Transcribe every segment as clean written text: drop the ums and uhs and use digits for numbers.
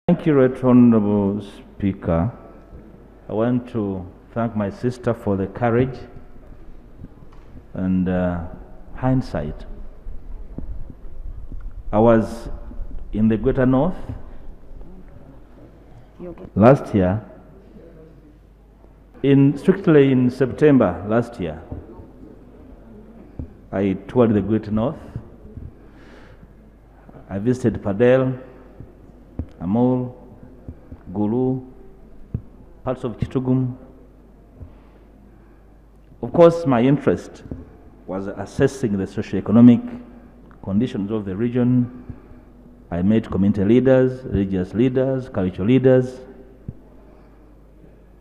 Thank you, Right Honorable Speaker. I want to thank my sister for the courage and hindsight. I was in the Greater North last year, strictly in September last year. I toured the Greater North. I visited Padel, Amol, Gulu, parts of Chitugum. Of course, my interest was assessing the socio-economic conditions of the region. I met community leaders, religious leaders, cultural leaders,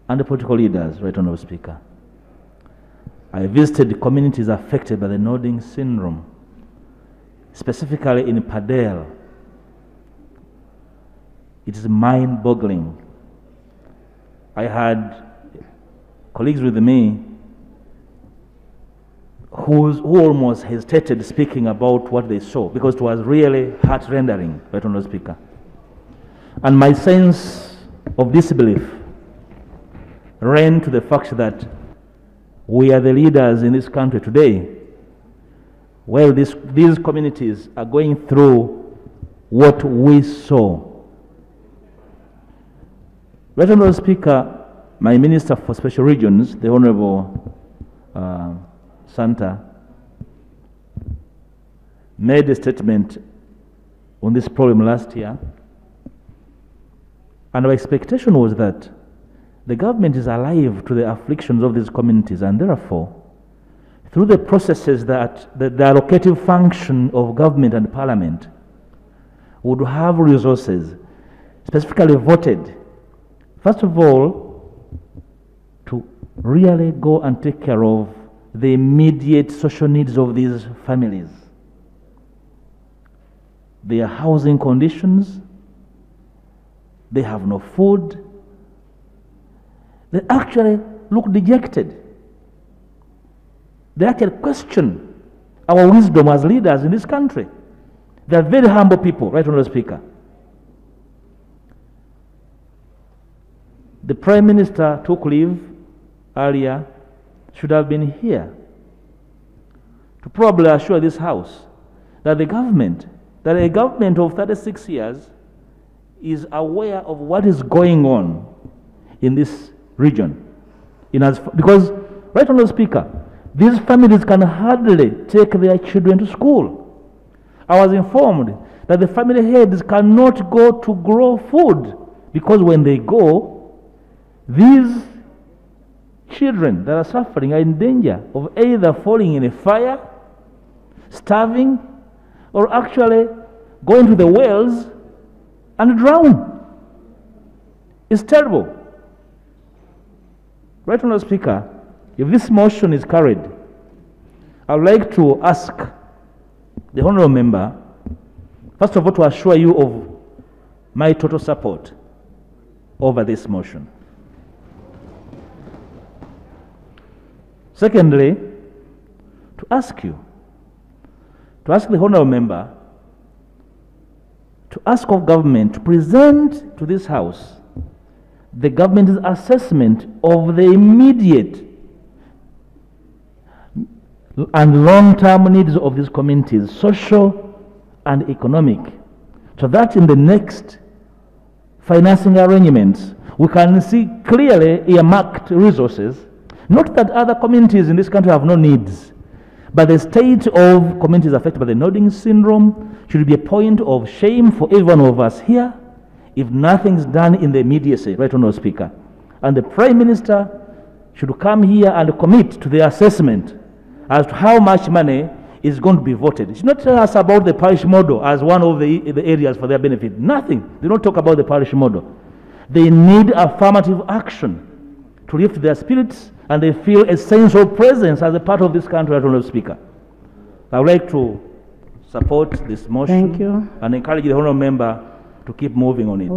and the political leaders, Right Honorable Speaker. I visited communities affected by the nodding syndrome, specifically in Padel. It is mind-boggling. I had colleagues with me who almost hesitated speaking about what they saw because it was really heart-rendering, Right Honorable Speaker. And my sense of disbelief ran to the fact that we are the leaders in this country today. Well, these communities are going through what we saw. Right Honorable Speaker, my Minister for Special Regions, the Honorable Santa, made a statement on this problem last year, and our expectation was that the government is alive to the afflictions of these communities, and therefore, through the processes that the allocative function of government and parliament would have resources specifically voted, first of all, to really go and take care of the immediate social needs of these families. Their housing conditions, they have no food, they actually look dejected. They actually question our wisdom as leaders in this country. They are very humble people, Right Honorable Speaker. The Prime Minister took leave earlier, should have been here to probably assure this House that a government of 36 years is aware of what is going on in this region. Because, Right Honorable Speaker, these families can hardly take their children to school. I was informed that the family heads cannot go to grow food because when they go, these children that are suffering are in danger of either falling in a fire, starving, or actually going to the wells and drown. It's terrible. Right Honorable Speaker, if this motion is carried, I would like to ask the Honourable Member, first of all, to assure you of my total support over this motion. Secondly, to ask the Honourable Member to ask of government to present to this House the government's assessment of the immediate and long-term needs of these communities, social and economic, so that in the next financing arrangements we can see clearly earmarked resources. Not that other communities in this country have no needs, but the state of communities affected by the nodding syndrome should be a point of shame for every one of us here if nothing's done in the immediacy, Right Honorable Speaker. And the Prime Minister should come here and commit to the assessment as to how much money is going to be voted. He should not tell us about the parish model as one of the areas for their benefit. Nothing. They don't talk about the parish model. They need affirmative action to lift their spirits, and they feel a sense of presence as a part of this country, Right Honorable Speaker. I would like to support this motion. Thank you. And encourage the Honourable Member to keep moving on it.